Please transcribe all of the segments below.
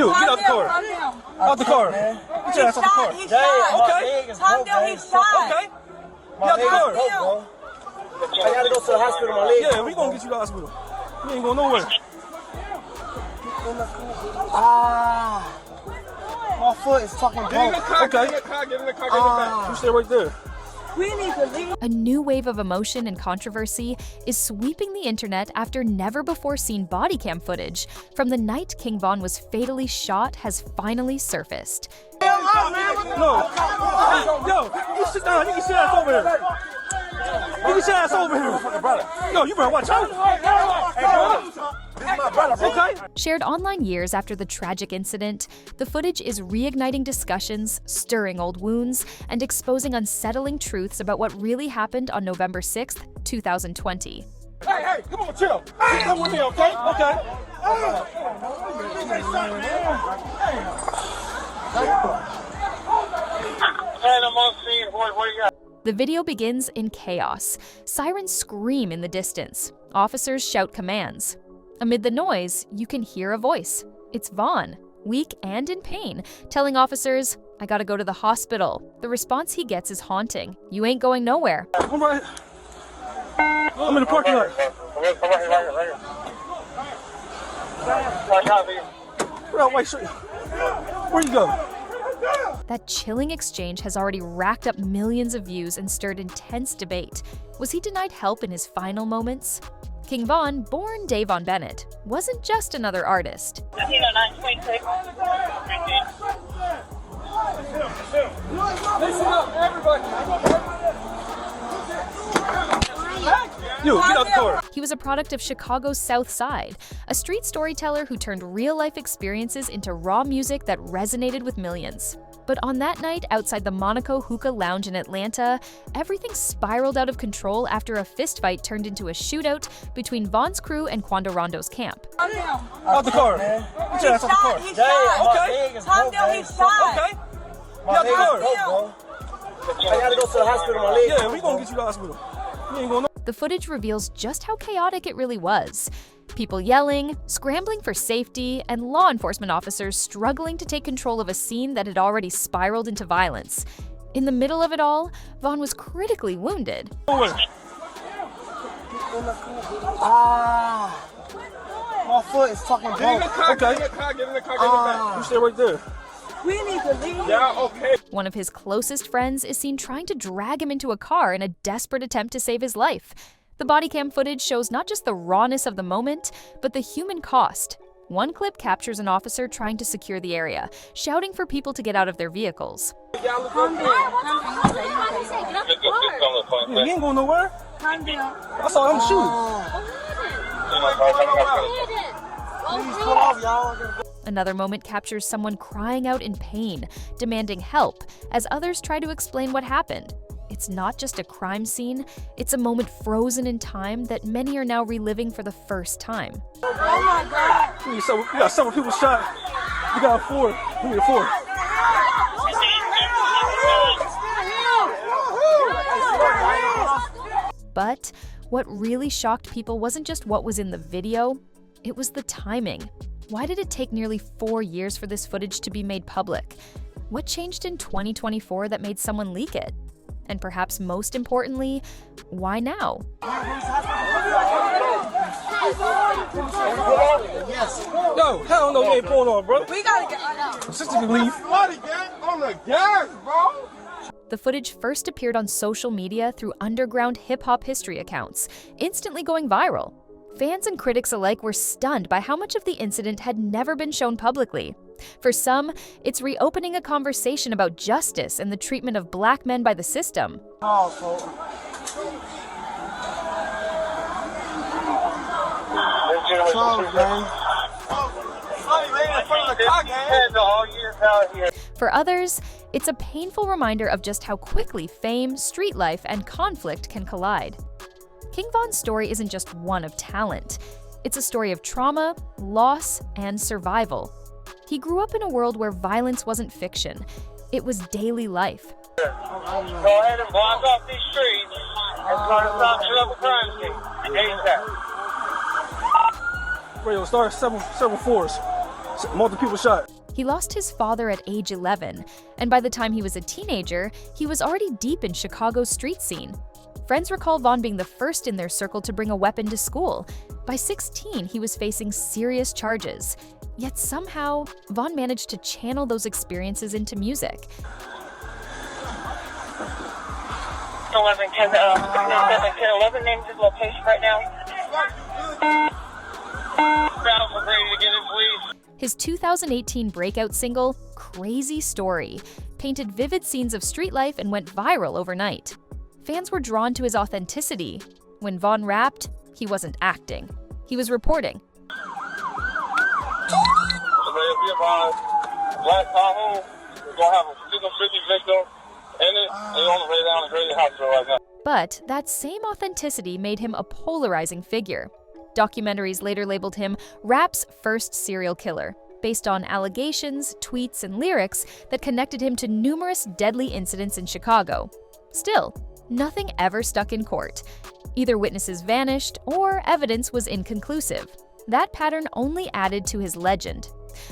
You, get out the car. Out the car. Get your ass out the car. He's shot. Okay. Calm down, he's shot. Okay. Get out the car. Calm I gotta go to the hospital, my leg. Yeah, we gonna get you to the hospital. You ain't going nowhere. My foot is fucking broke. Okay. Get in the car, get in the back. You stay right there. We need to leave. A new wave of emotion and controversy is sweeping the internet after never-before-seen bodycam footage from the night King Von was fatally shot has finally surfaced. No. Yo, you sit down. You can sit ass over here. You can sit ass over here. No, you better watch out. Hey, bro. This is my brother, bro. Okay. Shared online years after the tragic incident, the footage is reigniting discussions, stirring old wounds, and exposing unsettling truths about what really happened on November 6th, 2020. Hey, come on, chill. Come with me, okay? Okay. The video begins in chaos. Sirens scream in the distance. Officers shout commands. Amid the noise, you can hear a voice. It's Vaughn, weak and in pain, telling officers, "I gotta go to the hospital." The response he gets is haunting. "You ain't going nowhere." I'm right. I'm in the parking lot. We're out White Street. Where you go? That chilling exchange has already racked up millions of views and stirred intense debate. Was he denied help in his final moments? King Von, born Davon Bennett, wasn't just another artist. Listen up, everybody. You, get out the car. He was a product of Chicago's South Side, a street storyteller who turned real-life experiences into raw music that resonated with millions. But on that night outside the Monaco Hookah Lounge in Atlanta, everything spiraled out of control after a fistfight turned into a shootout between Von's crew and Quando Rondo's camp. Out the car. Get your ass out the car. He's shot. Okay. Calm down, he's shot. Okay. Get out the car. I gotta go to the hospital, my leg. Yeah, we gonna get you to the hospital. You ain't going nowhere. The footage reveals just how chaotic it really was. People yelling, scrambling for safety, and law enforcement officers struggling to take control of a scene that had already spiraled into violence. In the middle of it all, Vaughn was critically wounded. Nowhere. My foot is fucking broke. Okay. Get in the car, get in the back. You stay right there. We need to leave. Yeah, okay. One of his closest friends is seen trying to drag him into a car in a desperate attempt to save his life. The bodycam footage shows not just the rawness of the moment, but the human cost. One clip captures an officer trying to secure the area, shouting for people to get out of their vehicles. Calm down. You ain't going nowhere. Calm down. I saw him shooting. Please pull off, y'all. Another moment captures someone crying out in pain, demanding help, as others try to explain what happened. It's not just a crime scene, it's a moment frozen in time that many are now reliving for the first time. Oh my God. We got several people shot. We got 4. We need 4. But what really shocked people wasn't just what was in the video, it was the timing. Why did it take nearly 4 years for this footage to be made public? What changed in 2024 that made someone leak it? And perhaps most importantly, why now? Yo, hell no, you ain't pulling on, bro. We gotta get out. Sister can leave. On the gas, bro. The footage first appeared on social media through underground hip-hop history accounts, instantly going viral. Fans and critics alike were stunned by how much of the incident had never been shown publicly. For some, it's reopening a conversation about justice and the treatment of Black men by the system. For others, it's a painful reminder of just how quickly fame, street life, and conflict can collide. King Von's story isn't just one of talent. It's a story of trauma, loss, and survival. He grew up in a world where violence wasn't fiction. It was daily life. Go ahead and block off these streets and start to stop shut up a crime scene. ASAP. Radio, start several 4s. Multiple people shot. He lost his father at age 11, and by the time he was a teenager, he was already deep in Chicago's street scene. Friends recall Vaughn being the first in their circle to bring a weapon to school. By 16, he was facing serious charges. Yet somehow, Vaughn managed to channel those experiences into music. 11 names his location right now. We're ready to get in, please. His 2018 breakout single, Crazy Story, painted vivid scenes of street life and went viral overnight. Fans were drawn to his authenticity. When Vaughn rapped, he wasn't acting. He was reporting. Black Tahoe, we're going to have a 50 victim in it, and you're on the way down to Grady Hospital right now. But that same authenticity made him a polarizing figure. Documentaries later labeled him rap's first serial killer, based on allegations, tweets, and lyrics that connected him to numerous deadly incidents in Chicago. Still, nothing ever stuck in court. Either witnesses vanished or evidence was inconclusive. That pattern only added to his legend.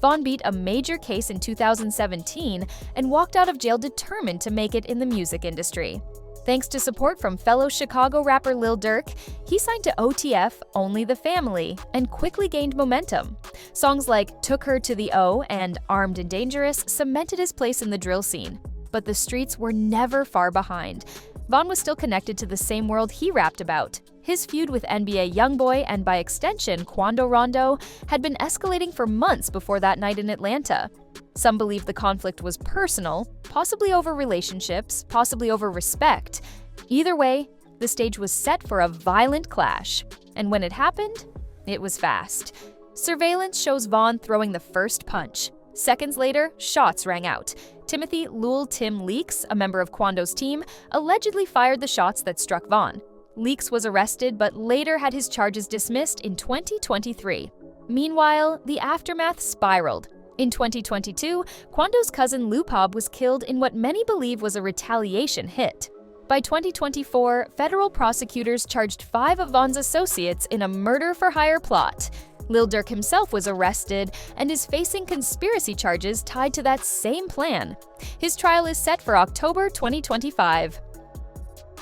Vaughn beat a major case in 2017 and walked out of jail determined to make it in the music industry. Thanks to support from fellow Chicago rapper Lil Durk, he signed to OTF, Only the Family, and quickly gained momentum. Songs like Took Her to the O and Armed and Dangerous cemented his place in the drill scene. But the streets were never far behind. Vaughn was still connected to the same world he rapped about. His feud with NBA YoungBoy and by extension Quando Rondo had been escalating for months before that night in Atlanta. Some believe the conflict was personal, possibly over relationships, possibly over respect. Either way, the stage was set for a violent clash. And when it happened, it was fast. Surveillance shows Vaughn throwing the first punch. Seconds later, shots rang out. Timothy Lul Tim Leaks, a member of Quando's team, allegedly fired the shots that struck Vaughn. Leaks was arrested but later had his charges dismissed in 2023. Meanwhile, the aftermath spiraled. In 2022, Quando's cousin Lupob was killed in what many believe was a retaliation hit. By 2024, federal prosecutors charged 5 of Vaughn's associates in a murder-for-hire plot. Lil Durk himself was arrested and is facing conspiracy charges tied to that same plan. His trial is set for October 2025.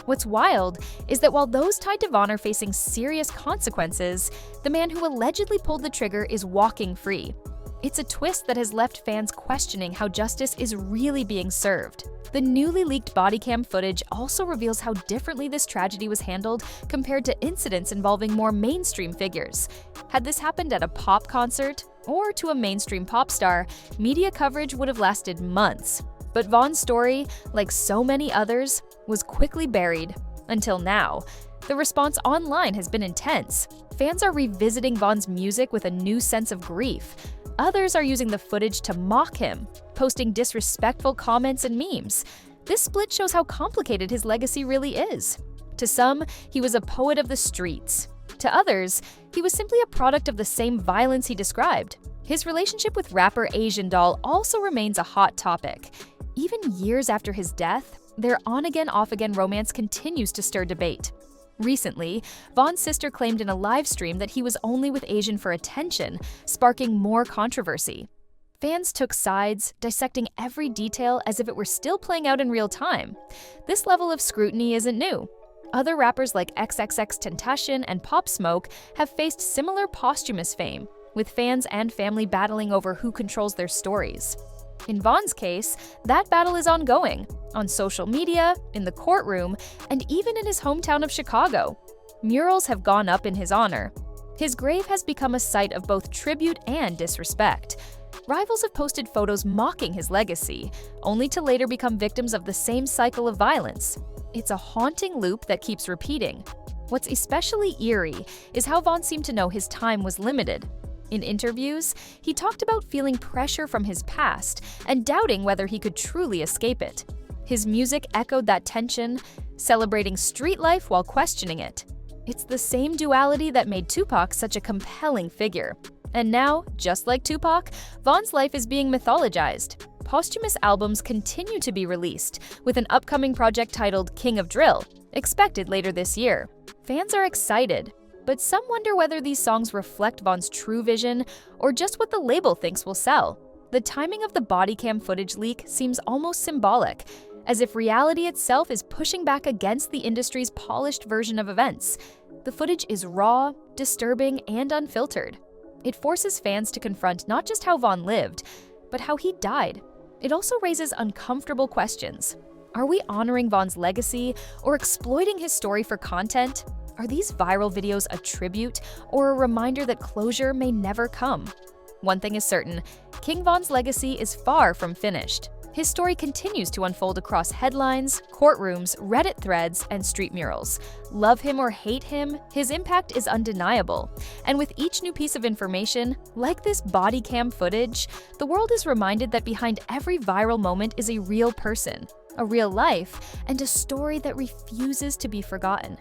What's wild is that while those tied to Vaughn are facing serious consequences, the man who allegedly pulled the trigger is walking free. It's a twist that has left fans questioning how justice is really being served. The newly leaked Bodycam footage also reveals how differently this tragedy was handled compared to incidents involving more mainstream figures. Had this happened at a pop concert or to a mainstream pop star, media coverage would have lasted months. But Vaughn's story, like so many others, was quickly buried. Until now. The response online has been intense. Fans are revisiting Vaughn's music with a new sense of grief. Others are using the footage to mock him, posting disrespectful comments and memes. This split shows how complicated his legacy really is. To some, he was a poet of the streets. To others, he was simply a product of the same violence he described. His relationship with rapper Asian Doll also remains a hot topic. Even years after his death, their on-again, off-again romance continues to stir debate. Recently, Vaughn's sister claimed in a live stream that he was only with Asian for attention, sparking more controversy. Fans took sides, dissecting every detail as if it were still playing out in real time. This level of scrutiny isn't new. Other rappers like XXXTentacion and Pop Smoke have faced similar posthumous fame, with fans and family battling over who controls their stories. In Vaughn's case, that battle is ongoing, on social media, in the courtroom, and even in his hometown of Chicago. Murals have gone up in his honor. His grave has become a site of both tribute and disrespect. Rivals have posted photos mocking his legacy, only to later become victims of the same cycle of violence. It's a haunting loop that keeps repeating. What's especially eerie is how Vaughn seemed to know his time was limited. In interviews, he talked about feeling pressure from his past and doubting whether he could truly escape it. His music echoed that tension, celebrating street life while questioning it. It's the same duality that made Tupac such a compelling figure. And now, just like Tupac, Vaughn's life is being mythologized. Posthumous albums continue to be released, with an upcoming project titled King of Drill, expected later this year. Fans are excited, but some wonder whether these songs reflect Vaughn's true vision or just what the label thinks will sell. The timing of the Bodycam footage leak seems almost symbolic, as if reality itself is pushing back against the industry's polished version of events. The footage is raw, disturbing, and unfiltered. It forces fans to confront not just how Vaughn lived, but how he died. It also raises uncomfortable questions. Are we honoring Vaughn's legacy or exploiting his story for content? Are these viral videos a tribute or a reminder that closure may never come? One thing is certain, King Von's legacy is far from finished. His story continues to unfold across headlines, courtrooms, Reddit threads, and street murals. Love him or hate him, his impact is undeniable. And with each new piece of information, like this body cam footage, the world is reminded that behind every viral moment is a real person, a real life, and a story that refuses to be forgotten.